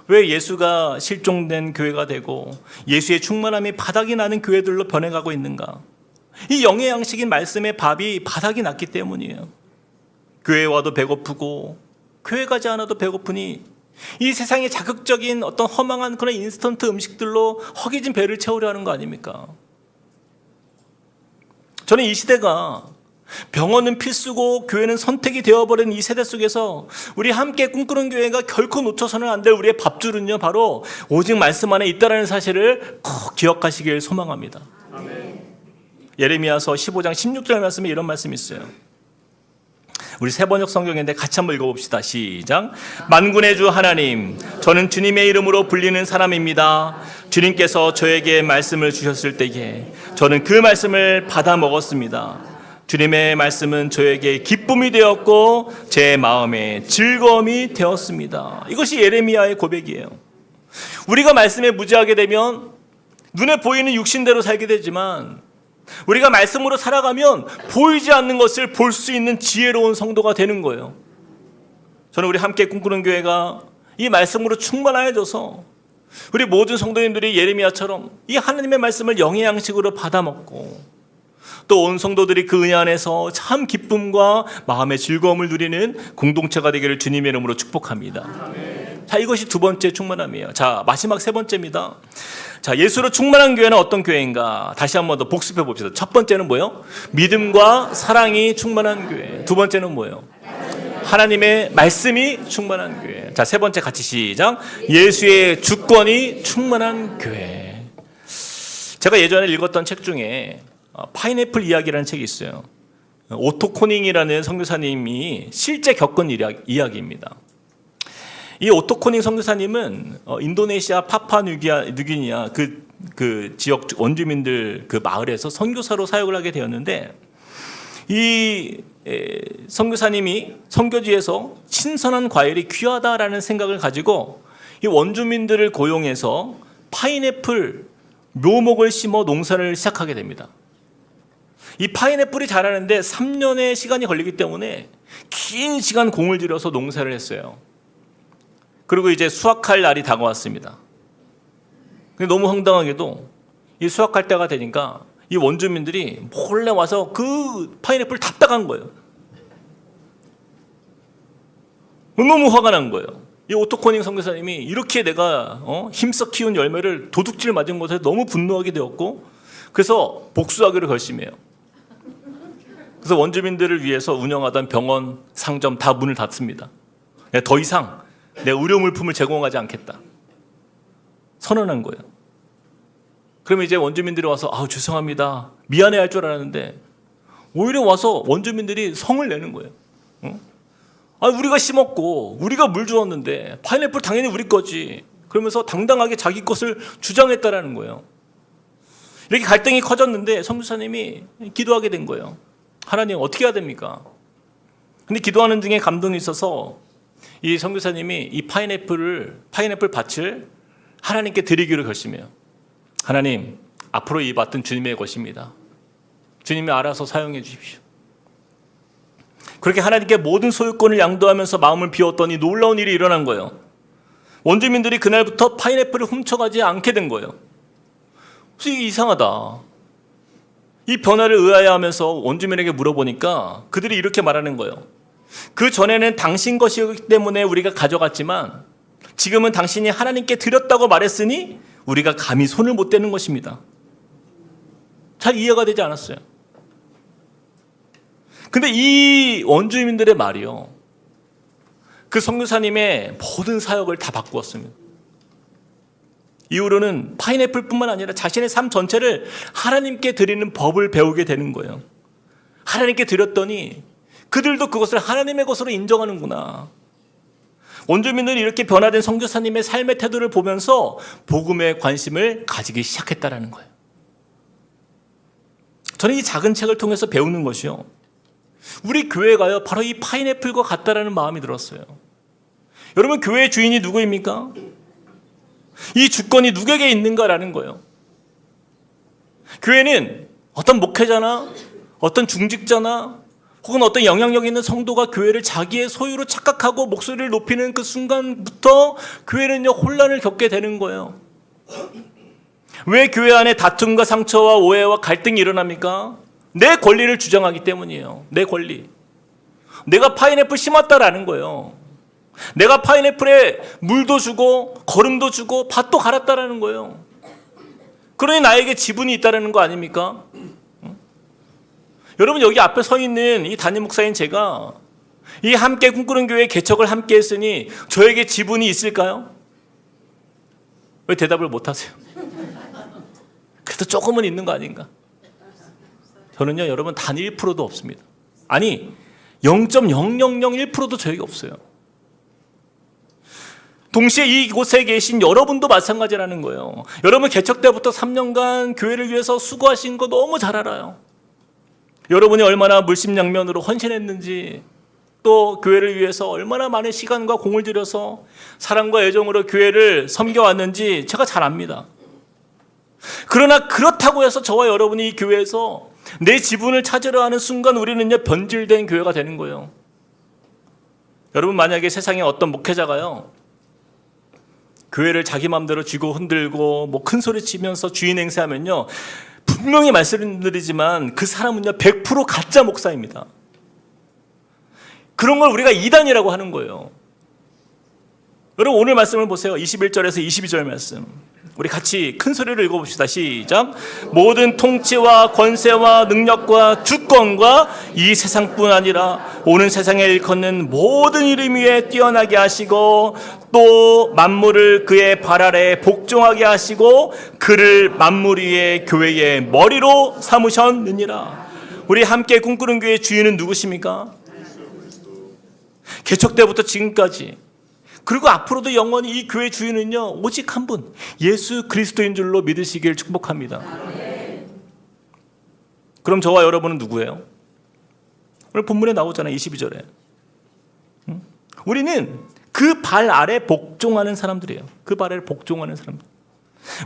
왜 예수가 실종된 교회가 되고 예수의 충만함이 바닥이 나는 교회들로 변해가고 있는가? 이 영의 양식인 말씀의 밥이 바닥이 났기 때문이에요. 교회 와도 배고프고 교회 가지 않아도 배고프니 이 세상의 자극적인 어떤 허망한 그런 인스턴트 음식들로 허기진 배를 채우려 하는 거 아닙니까? 저는 이 시대가 병원은 필수고 교회는 선택이 되어버린 이 세대 속에서 우리 함께 꿈꾸는 교회가 결코 놓쳐서는 안 될 우리의 밥줄은요 바로 오직 말씀 안에 있다는 사실을 꼭 기억하시길 소망합니다. 아멘. 예레미야서 15장 16절 말씀에 이런 말씀이 있어요. 우리 세 번역 성경인데 같이 한번 읽어봅시다. 시작. 만군의 주 하나님, 저는 주님의 이름으로 불리는 사람입니다. 주님께서 저에게 말씀을 주셨을 때에 저는 그 말씀을 받아 먹었습니다. 주님의 말씀은 저에게 기쁨이 되었고 제 마음에 즐거움이 되었습니다. 이것이 예레미야의 고백이에요. 우리가 말씀에 무지하게 되면 눈에 보이는 육신대로 살게 되지만 우리가 말씀으로 살아가면 보이지 않는 것을 볼 수 있는 지혜로운 성도가 되는 거예요. 저는 우리 함께 꿈꾸는 교회가 이 말씀으로 충만해져서 우리 모든 성도님들이 예레미야처럼 이 하나님의 말씀을 영의 양식으로 받아먹고 또 온 성도들이 그 은혜 안에서 참 기쁨과 마음의 즐거움을 누리는 공동체가 되기를 주님의 이름으로 축복합니다. 자, 이것이 두 번째 충만함이에요. 자, 마지막 세 번째입니다. 자, 예수로 충만한 교회는 어떤 교회인가? 다시 한 번 더 복습해 봅시다. 첫 번째는 뭐예요? 믿음과 사랑이 충만한 교회. 두 번째는 뭐예요? 하나님의 말씀이 충만한 교회. 자, 세 번째 같이 시작. 예수의 주권이 충만한 교회. 제가 예전에 읽었던 책 중에 파인애플 이야기라는 책이 있어요. 오토 코닝이라는 선교사님이 실제 겪은 이야기입니다. 이 오토 코닝 선교사님은 인도네시아 파푸아뉴기니아 그 지역 원주민들 그 마을에서 선교사로 사역을 하게 되었는데 이 선교사님이 선교지에서 신선한 과일이 귀하다라는 생각을 가지고 이 원주민들을 고용해서 파인애플 묘목을 심어 농사를 시작하게 됩니다. 이 파인애플이 자라는데 3년의 시간이 걸리기 때문에 긴 시간 공을 들여서 농사를 했어요. 그리고 이제 수확할 날이 다가왔습니다. 근데 너무 황당하게도 이 수확할 때가 되니까 이 원주민들이 몰래 와서 그 파인애플을 다 따간 거예요. 너무 화가 난 거예요. 이 오토코닝 선교사님이 이렇게 내가 힘써 키운 열매를 도둑질 맞은 것에 너무 분노하게 되었고 그래서 복수하기로 결심해요. 그래서 원주민들을 위해서 운영하던 병원, 상점 다 문을 닫습니다. 더 이상 내 의료 물품을 제공하지 않겠다. 선언한 거예요. 그러면 이제 원주민들이 와서 죄송합니다. 미안해 할 줄 알았는데 오히려 와서 원주민들이 성을 내는 거예요. 우리가 심었고 우리가 물 주었는데 파인애플 당연히 우리 거지. 그러면서 당당하게 자기 것을 주장했다라는 거예요. 이렇게 갈등이 커졌는데 선교사님이 기도하게 된 거예요. 하나님 어떻게 해야 됩니까? 근데 기도하는 중에 감동이 있어서 이 선교사님이 이 파인애플 밭을 하나님께 드리기로 결심해요. 하나님, 앞으로 이 밭은 주님의 것입니다. 주님이 알아서 사용해 주십시오. 그렇게 하나님께 모든 소유권을 양도하면서 마음을 비웠더니 놀라운 일이 일어난 거예요. 원주민들이 그날부터 파인애플을 훔쳐가지 않게 된 거예요. 그래서 이게 이상하다. 이 변화를 의아해하면서 원주민에게 물어보니까 그들이 이렇게 말하는 거예요. 그 전에는 당신 것이기 때문에 우리가 가져갔지만 지금은 당신이 하나님께 드렸다고 말했으니 우리가 감히 손을 못 대는 것입니다. 잘 이해가 되지 않았어요. 근데 이 원주민들의 말이요, 그 선교사님의 모든 사역을 다 바꾸었습니다. 이후로는 파인애플뿐만 아니라 자신의 삶 전체를 하나님께 드리는 법을 배우게 되는 거예요. 하나님께 드렸더니 그들도 그것을 하나님의 것으로 인정하는구나. 원주민들이 이렇게 변화된 선교사님의 삶의 태도를 보면서 복음에 관심을 가지기 시작했다라는 거예요. 저는 이 작은 책을 통해서 배우는 것이요, 우리 교회가요 바로 이 파인애플과 같다라는 마음이 들었어요. 여러분, 교회의 주인이 누구입니까? 이 주권이 누구에게 있는가라는 거예요. 교회는 어떤 목회자나 어떤 중직자나 혹은 어떤 영향력 있는 성도가 교회를 자기의 소유로 착각하고 목소리를 높이는 그 순간부터 교회는요 혼란을 겪게 되는 거예요. 왜 교회 안에 다툼과 상처와 오해와 갈등이 일어납니까? 내 권리를 주장하기 때문이에요. 내 권리. 내가 파인애플 심었다라는 거예요. 내가 파인애플에 물도 주고 거름도 주고 밭도 갈았다라는 거예요. 그러니 나에게 지분이 있다라는 거 아닙니까? 여러분, 여기 앞에 서 있는 이 담임 목사인 제가 이 함께 꿈꾸는 교회 개척을 함께 했으니 저에게 지분이 있을까요? 왜 대답을 못 하세요? 그래도 조금은 있는 거 아닌가? 저는요, 여러분, 단 1%도 없습니다. 아니, 0.0001%도 저에게 없어요. 동시에 이곳에 계신 여러분도 마찬가지라는 거예요. 여러분 개척 때부터 3년간 교회를 위해서 수고하신 거 너무 잘 알아요. 여러분이 얼마나 물심양면으로 헌신했는지, 또 교회를 위해서 얼마나 많은 시간과 공을 들여서 사랑과 애정으로 교회를 섬겨왔는지 제가 잘 압니다. 그러나 그렇다고 해서 저와 여러분이 이 교회에서 내 지분을 찾으려 하는 순간 우리는요, 변질된 교회가 되는 거예요. 여러분, 만약에 세상에 어떤 목회자가요, 교회를 자기 마음대로 쥐고 흔들고 뭐 큰 소리 치면서 주인 행세하면요, 분명히 말씀드리지만 그 사람은요 100% 가짜 목사입니다. 그런 걸 우리가 이단이라고 하는 거예요. 여러분, 오늘 말씀을 보세요. 21절에서 22절 말씀, 우리 같이 큰 소리를 읽어봅시다. 시작. 모든 통치와 권세와 능력과 주권과 이 세상뿐 아니라 오는 세상에 일컫는 모든 이름 위에 뛰어나게 하시고 또 만물을 그의 발 아래 복종하게 하시고 그를 만물 위의 교회의 머리로 삼으셨느니라. 우리 함께 꿈꾸는 교회의 주인은 누구십니까? 개척 때부터 지금까지, 그리고 앞으로도 영원히 이 교회 주인은요 오직 한 분, 예수 그리스도인 줄로 믿으시길 축복합니다. 그럼 저와 여러분은 누구예요? 오늘 본문에 나오잖아요. 22절에 우리는 그 발 아래 복종하는 사람들이에요. 그 발 아래 복종하는 사람들.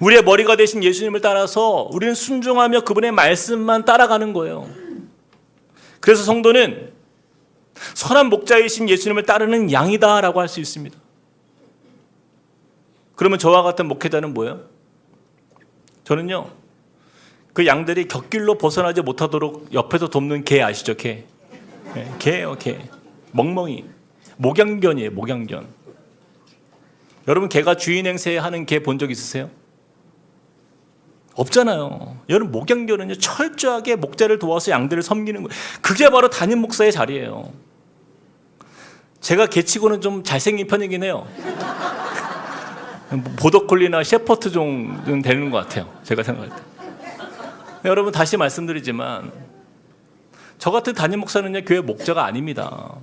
우리의 머리가 되신 예수님을 따라서 우리는 순종하며 그분의 말씀만 따라가는 거예요. 그래서 성도는 선한 목자이신 예수님을 따르는 양이다라고 할 수 있습니다. 그러면 저와 같은 목회자는 뭐예요? 저는요, 그 양들이 곁길로 벗어나지 못하도록 옆에서 돕는 개 아시죠? 개. 개예요, 개. 멍멍이. 목양견이에요, 목양견. 여러분, 개가 주인 행세하는 개 본 적 있으세요? 없잖아요. 여러분, 목양견은요 철저하게 목자를 도와서 양들을 섬기는 거예요. 그게 바로 담임 목사의 자리예요. 제가 개치고는 좀 잘생긴 편이긴 해요. 보더콜리나 셰퍼드 종은 되는 것 같아요, 제가 생각할 때. 여러분, 다시 말씀드리지만 저 같은 담임 목사는요 교회 목자가 아닙니다.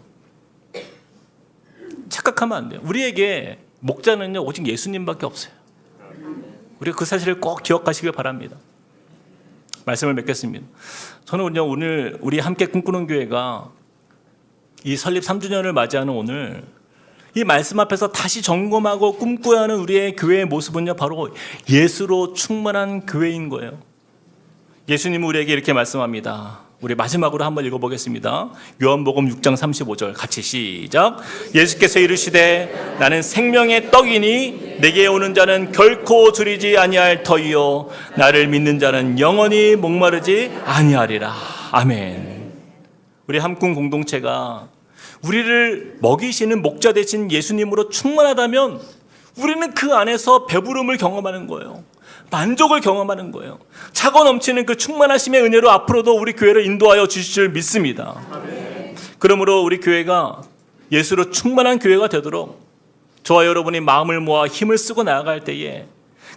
착각하면 안 돼요. 우리에게 목자는요 오직 예수님밖에 없어요. 우리가 그 사실을 꼭 기억하시길 바랍니다. 말씀을 맺겠습니다. 저는 오늘 우리 함께 꿈꾸는 교회가 이 설립 3주년을 맞이하는 오늘 이 말씀 앞에서 다시 점검하고 꿈꿔야 하는 우리의 교회의 모습은요 바로 예수로 충만한 교회인 거예요. 예수님은 우리에게 이렇게 말씀합니다. 우리 마지막으로 한번 읽어보겠습니다. 요한복음 6장 35절 같이 시작. 예수께서 이르시되 나는 생명의 떡이니 내게 오는 자는 결코 줄이지 아니할 터이요 나를 믿는 자는 영원히 목마르지 아니하리라. 아멘. 우리 함꾼 공동체가 우리를 먹이시는 목자 되신 예수님으로 충만하다면 우리는 그 안에서 배부름을 경험하는 거예요. 만족을 경험하는 거예요. 차고 넘치는 그 충만하심의 은혜로 앞으로도 우리 교회를 인도하여 주실 줄 믿습니다. 그러므로 우리 교회가 예수로 충만한 교회가 되도록 저와 여러분이 마음을 모아 힘을 쓰고 나아갈 때에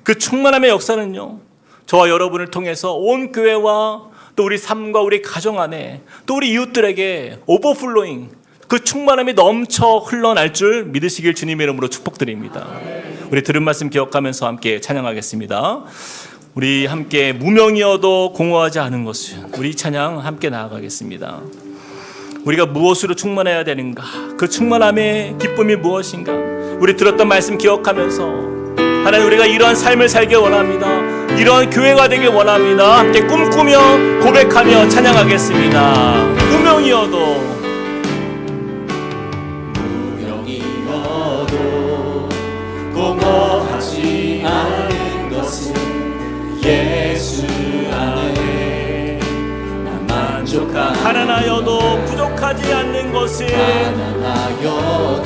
그 충만함의 역사는요 저와 여러분을 통해서 온 교회와 또 우리 삶과 우리 가정 안에 또 우리 이웃들에게 오버플로잉, 그 충만함이 넘쳐 흘러날 줄 믿으시길 주님의 이름으로 축복드립니다. 우리 들은 말씀 기억하면서 함께 찬양하겠습니다. 우리 함께 무명이어도 공허하지 않은 것은 우리 찬양 함께 나아가겠습니다. 우리가 무엇으로 충만해야 되는가? 그 충만함의 기쁨이 무엇인가? 우리 들었던 말씀 기억하면서 하나님, 우리가 이러한 삶을 살길 원합니다. 이러한 교회가 되길 원합니다. 함께 꿈꾸며 고백하며 찬양하겠습니다. 무명이어도 공허하지 않은 것은 예수 안에 난 만족한 가난하여도 부족하지 않는 것은 가난하여도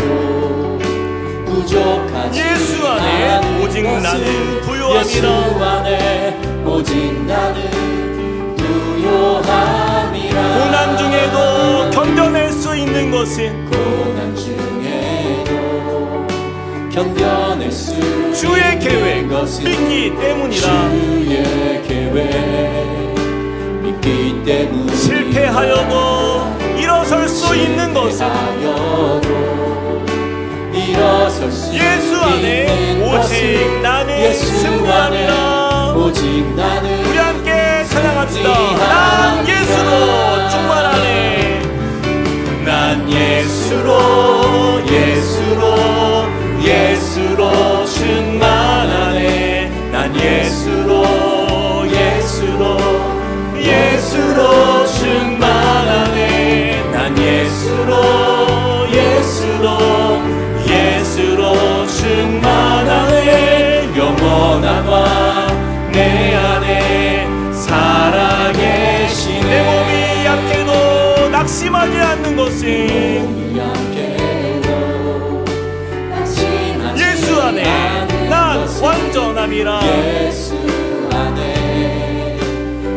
부족하지 예수 안에 않은 오직 것은 나는 부요함이라. 예수 안에 오직 나는 부요함이라. 고난 중에도 견뎌낼 수 있는 것은 고난 중에도 견뎌낼 수 주의 계획 있는 것은 믿기 때문이라. 주의 계획 믿기 때문이라. 실패하여도 일어설 일어설 수 있는 것은 일어설 수 예수 안에 있는 오직 것은 나는 예수 승리함이라. 안에 오직 나는 우리 함께 찬양합시다. 난 예수로 충만하네. 난 예수로 예수로 충만하네. 난 예수로 충만하네. 난 예수로 충만하네. 영원한 왕 내 안에 살아계시네. 내 몸이 약해도 낙심하지 않는 것은 예수 안에 난 완전함이라. 예수 안에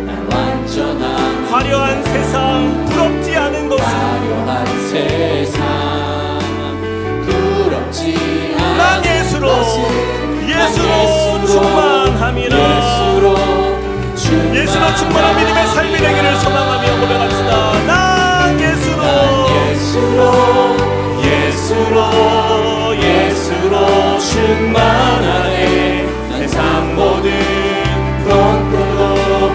난 완전함. 화려한 세상 부럽지 않은 것은 화려한 세상 부럽지 않은 난 예수로 충만함이라. 예수로 충만한 믿음의 삶이 되기를 소망하며 고백합시다. 난 예수로 충만하네. 세상 모든 것도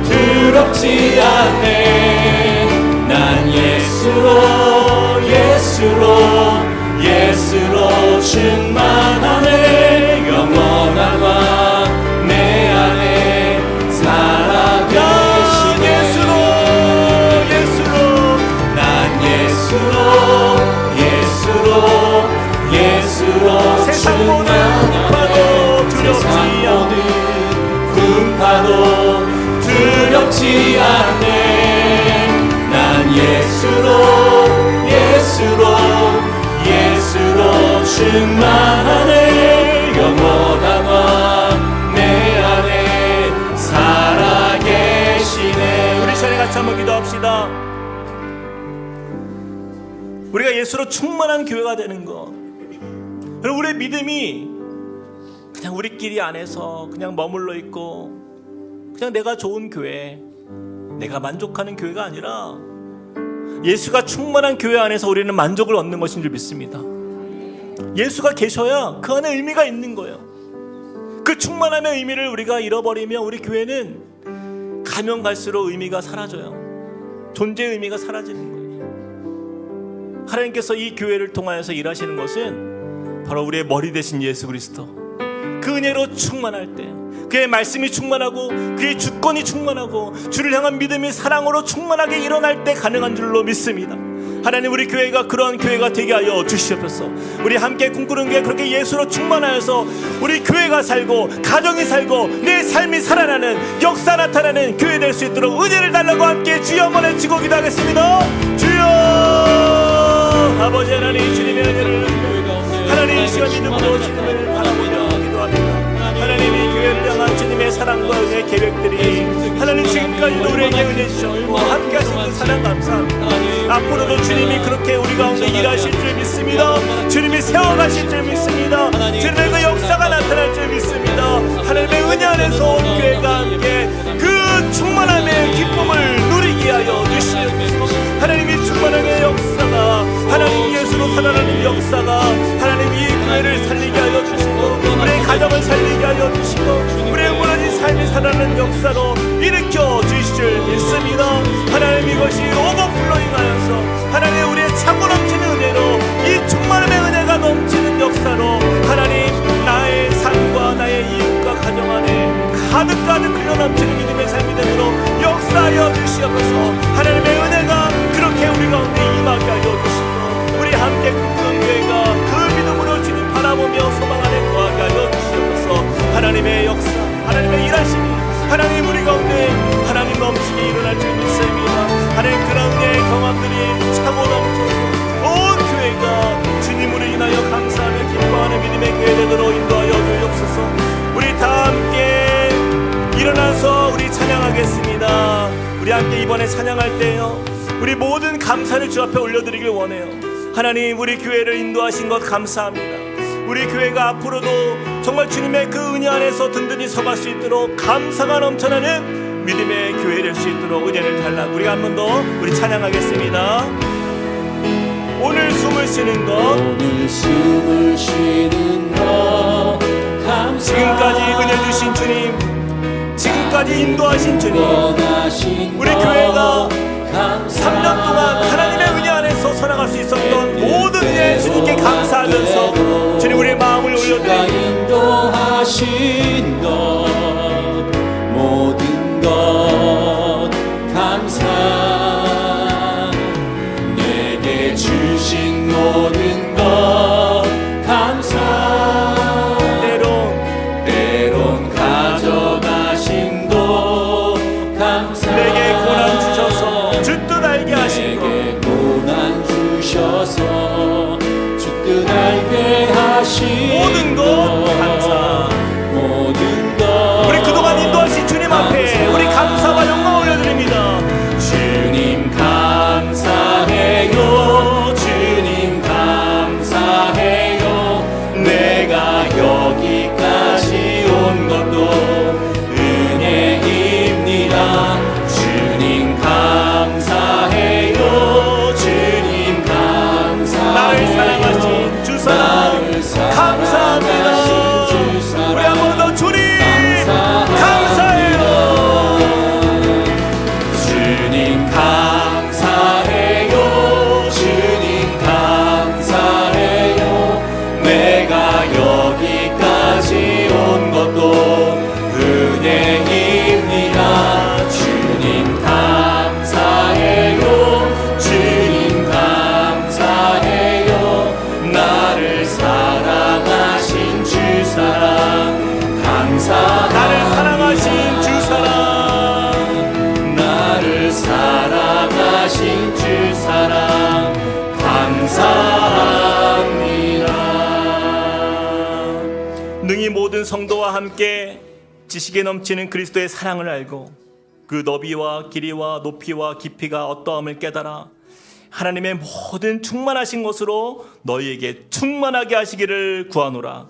두렵지 않네. 난 예수로 충만하네. 영원한 왕 내 안에 살아계시네. 난 예수로 세상 모든 풍파도 두렵지 않네. 난 예수로 충만하네. 영원한 왕 내 안에 살아계시네. 우리 시간에 같이 한번 기도합시다. 우리가 예수로 충만한 교회가 되는 것, 그리고 우리의 믿음이 그냥 우리끼리 안에서 그냥 머물러 있고 그냥 내가 좋은 교회, 내가 만족하는 교회가 아니라 예수가 충만한 교회 안에서 우리는 만족을 얻는 것인 줄 믿습니다. 예수가 계셔야 그 안에 의미가 있는 거예요. 그 충만함의 의미를 우리가 잃어버리면 우리 교회는 가면 갈수록 의미가 사라져요. 존재의 의미가 사라지는 거예요. 하나님께서 이 교회를 통하여서 일하시는 것은 바로 우리의 머리 되신 예수 그리스도, 그 은혜로 충만할 때, 그의 말씀이 충만하고 그의 주권이 충만하고 주를 향한 믿음이 사랑으로 충만하게 일어날 때 가능한 줄로 믿습니다. 하나님, 우리 교회가 그런 교회가 되게 하여 주시옵소서. 우리 함께 꿈꾸는 게 그렇게 예수로 충만하여서 우리 교회가 살고 가정이 살고 내 삶이 살아나는, 역사 나타나는 교회 될 수 있도록 은혜를 달라고 함께 주여 한번 외치고 기도하겠습니다. 주여. 아버지 하나님, 주님의 은혜를, 하나님 이 시간 믿음으로 주님을 바라보며 기도합니다. 하나님이 교회를 향한 주님의 사랑과 은혜의 계획들이 하나님 지금까지도 우리에게 은혜 주셨고 함께 하신 그 사랑 감사합니다. 앞으로도 주님이 그렇게 우리 가운데 일하실 줄 믿습니다. 주님이 세워가실 줄 믿습니다. 주님의 그 역사가 나타날 줄 믿습니다. 하나님의 은혜 안에서 온 교회가 함께 그 충만함의 기쁨을 누리게 하여 주시옵소서. 하나님이 충만함의 역사가, 하나님 예수로 살아나는 역사가 하나님 이 교회를 살리게 하여 주시고 우리의 가정을 살리게 하여 주시고 우리의 무너진 삶이 살아나는 역사로 일으켜 주실 줄 믿습니다. 하나님, 이것이 오버플로잉하여서 하나님 우리의 차고 넘치는 은혜로, 이 충만함의 은혜가 넘치는 역사로 하나님 나의 삶과 나의 이웃과 가정 안에 가득가득 흘러넘치는 믿음의 삶이 되도록 역사하여 주시옵소서. 하나님의 은혜가 그렇게 우리 가운데 임하게 하여 주시고 우리 함께 꿈꾸는 교회가 그 믿음으로 주님 바라보며 소망 안에 거하게 하여 주시옵소서. 하나님의 역사, 하나님의 일하심이 하나님 우리 가운데 하나님 넘치게 일어날 줄 믿습니다. 하나님 그런 은혜의 경험들이 차고 넘쳐서 온 교회가 주님으로 인하여 감사하며 기뻐하는 믿음의 교회 되도록 인도하여 주옵소서. 우리 다 함께 일어나서 우리 찬양하겠습니다. 우리 함께 이번에 찬양할 때요, 우리 모든 감사를 주 앞에 올려드리길 원해요. 하나님, 우리 교회를 인도하신 것 감사합니다. 우리 교회가 앞으로도 정말 주님의 그 은혜 안에서 든든히 서갈 수 있도록 감사가 넘쳐나는 믿음의 교회 될 수 있도록 은혜를 달라고 우리가 한 번 더 우리 찬양하겠습니다. 숨을 쉬는 것, 오늘 숨을 쉬는 것 감사하네. 지금까지 은혜 주신 주님, 지금까지 인도하신 주님, 원하신 우리 것 교회가 감사하네. 3년 동안 하나님의 은혜 안에서 살아갈 수 있었던 모든 은혜 주님께 감사하면서 주님 우리의 마음을 주가 올려드립니다. 인도하신 것 모든 것 감사. 내게 주신 모든 것 감사. 때론 가져가신 것 감사. 내게 고난 주셔서 주뜻 알게 하신 것, 내게 고난 주셔서 주뜻 알게 하신 모든 것 감사. 모든 것 우리 그동안 인도하신 주님 앞에 우리 감사와 영광 올려드립니다. 주님 감사해요. 주님 감사해요. 내가 여기까지 온 것도 은혜입니다. 주님 감사해요. 주님 감사해요. 나를 사랑하신 주 사랑 감사합니다. 우리 한 번 더 주님 감사해요. 주님 감사해요. 주님 감사해요. 내가 여기까지 온 것도 은혜입니다. 주님 감사해요. 주님 감사해요. 나를 사랑하신 주 사랑 감사합니다. 나를 사랑하신 주 사랑, 나를 사랑하신 주 사랑 감사합니다. 능히 모든 성도와 함께 지식에 넘치는 그리스도의 사랑을 알고 그 너비와 길이와 높이와 깊이가 어떠함을 깨달아 하나님의 모든 충만하신 것으로 너희에게 충만하게 하시기를 구하노라.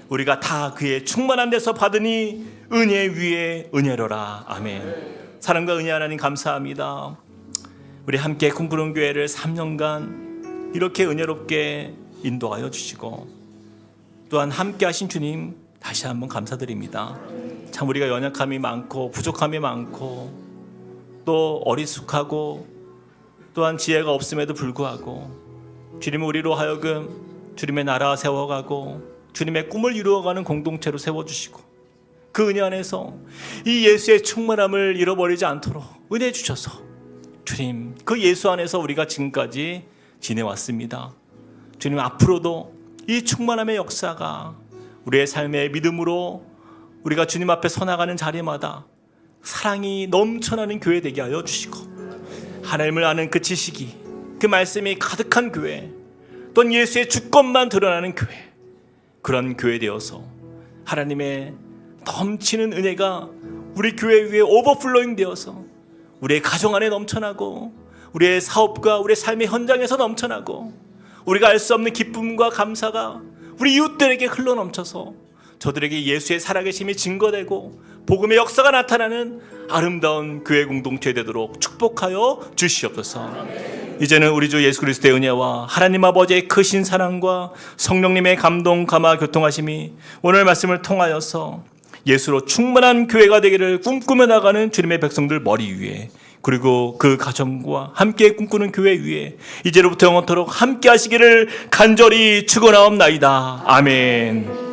우리가 다 그의 충만한 데서 받으니 은혜 위에 은혜로라. 아멘. 사랑과 은혜 하나님 감사합니다. 우리 함께 꿈꾸는 교회를 3년간 이렇게 은혜롭게 인도하여 주시고 또한 함께 하신 주님 다시 한번 감사드립니다. 참 우리가 연약함이 많고 부족함이 많고 또 어리숙하고 또한 지혜가 없음에도 불구하고 주님은 우리로 하여금 주님의 나라 세워가고 주님의 꿈을 이루어가는 공동체로 세워주시고 그 은혜 안에서 이 예수의 충만함을 잃어버리지 않도록 은혜 주셔서 주님 그 예수 안에서 우리가 지금까지 지내왔습니다. 주님 앞으로도 이 충만함의 역사가 우리의 삶의 믿음으로 우리가 주님 앞에 서나가는 자리마다 사랑이 넘쳐나는 교회 되게 하여 주시고 하나님을 아는 그 지식이 그 말씀이 가득한 교회 또는 예수의 주권만 드러나는 교회 그런 교회 되어서 하나님의 넘치는 은혜가 우리 교회 위에 오버플로잉 되어서 우리의 가정 안에 넘쳐나고 우리의 사업과 우리의 삶의 현장에서 넘쳐나고 우리가 알 수 없는 기쁨과 감사가 우리 이웃들에게 흘러넘쳐서 저들에게 예수의 살아계심이 증거되고 복음의 역사가 나타나는 아름다운 교회 공동체 되도록 축복하여 주시옵소서. 이제는 우리 주 예수 그리스도의 은혜와 하나님 아버지의 크신 사랑과 성령님의 감동 감화 교통하심이 오늘 말씀을 통하여서 예수로 충만한 교회가 되기를 꿈꾸며 나가는 주님의 백성들 머리 위에 그리고 그 가정과 함께 꿈꾸는 교회 위에 이제로부터 영원토록 함께 하시기를 간절히 축원하옵나이다. 아멘.